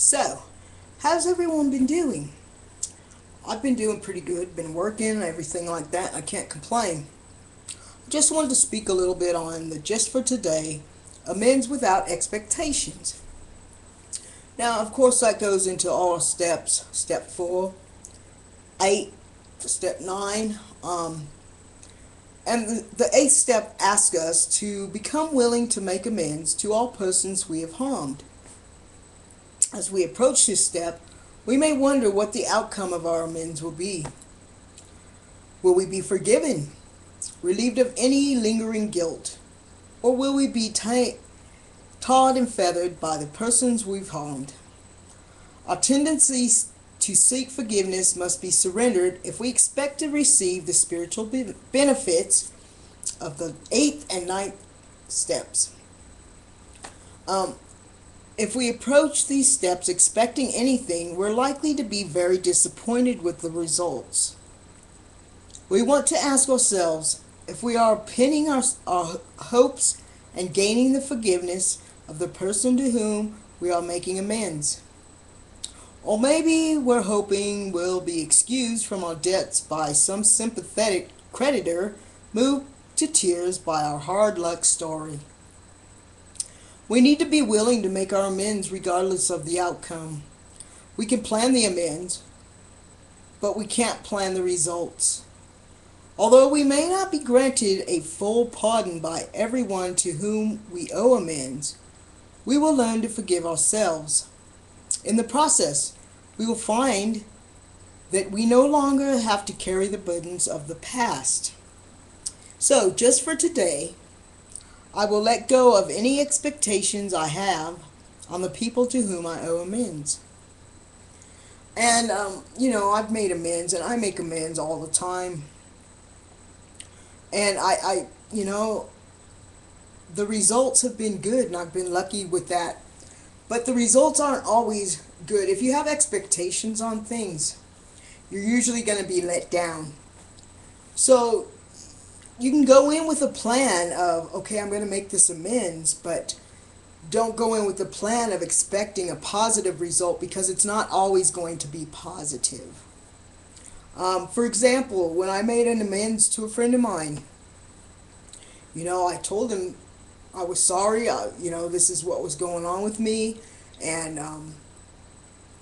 So, how's everyone been doing? I've been doing pretty good, been working, everything like that. I can't complain. Just wanted to speak a little bit on the just for today, amends without expectations. Now, of course, that goes into all steps, step 4, 8, step 9. And the eighth step asks us to become willing to make amends to all persons we have harmed. As we approach this step, we may wonder what the outcome of our amends will be. Will we be forgiven, relieved of any lingering guilt, or will we be tarred and feathered by the persons we've harmed? Our tendencies to seek forgiveness must be surrendered if we expect to receive the spiritual benefits of the eighth and ninth steps. If we approach these steps expecting anything, we're likely to be very disappointed with the results. We want to ask ourselves if we are pinning our hopes and gaining the forgiveness of the person to whom we are making amends. Or maybe we're hoping we'll be excused from our debts by some sympathetic creditor moved to tears by our hard luck story. We need to be willing to make our amends regardless of the outcome. We can plan the amends, but we can't plan the results. Although we may not be granted a full pardon by everyone to whom we owe amends, we will learn to forgive ourselves. In the process, we will find that we no longer have to carry the burdens of the past. So, just for today, I will let go of any expectations I have on the people to whom I owe amends. And, I've made amends, and I make amends all the time. And the results have been good, and I've been lucky with that. But the results aren't always good. If you have expectations on things, you're usually going to be let down. So, you can go in with a plan of, okay, I'm going to make this amends, but don't go in with the plan of expecting a positive result because it's not always going to be positive. For example, when I made an amends to a friend of mine, I told him I was sorry, this is what was going on with me, and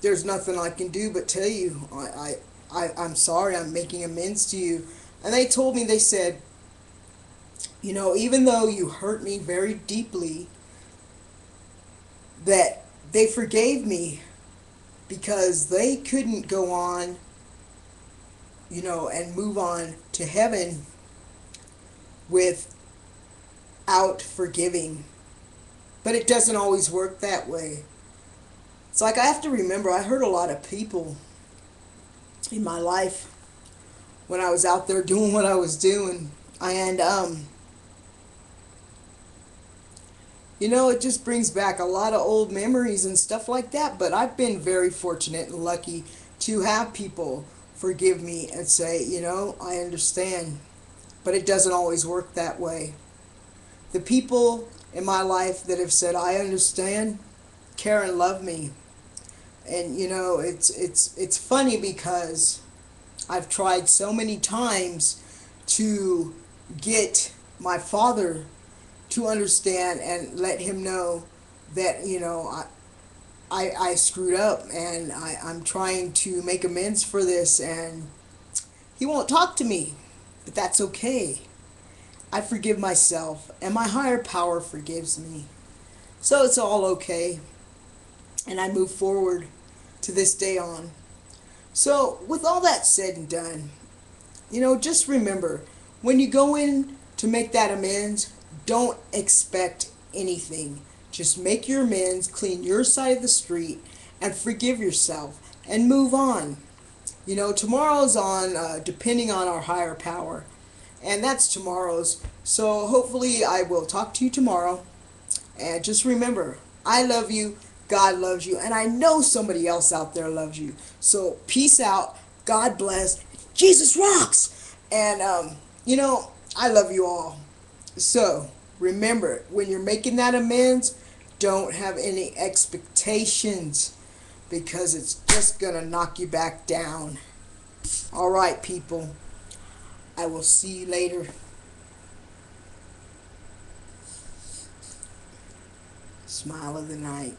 there's nothing I can do but tell you, I'm sorry, I'm making amends to you. And they said, even though you hurt me very deeply, that they forgave me because they couldn't go on, and move on to heaven without forgiving. But it doesn't always work that way. It's like I have to remember, I hurt a lot of people in my life when I was out there doing what I was doing. And, it just brings back a lot of old memories and stuff like that. But I've been very fortunate and lucky to have people forgive me and say, I understand. But it doesn't always work that way. The people in my life that have said, I understand, care and love me. And, it's funny because I've tried so many times to get my father to understand and let him know that, I screwed up and I'm trying to make amends for this, and he won't talk to me, but that's okay. I forgive myself and my higher power forgives me. So it's all okay, and I move forward to this day on. So with all that said and done, just remember, when you go in to make that amends, don't expect anything. Just make your amends, clean your side of the street, and forgive yourself, and move on. Tomorrow's on, depending on our higher power. And that's tomorrow's. So hopefully I will talk to you tomorrow. And just remember, I love you, God loves you, and I know somebody else out there loves you. So peace out, God bless, Jesus rocks! And, I love you all. So, remember, when you're making that amends, don't have any expectations. because it's just going to knock you back down. All right, people. I will see you later. Smile of the night.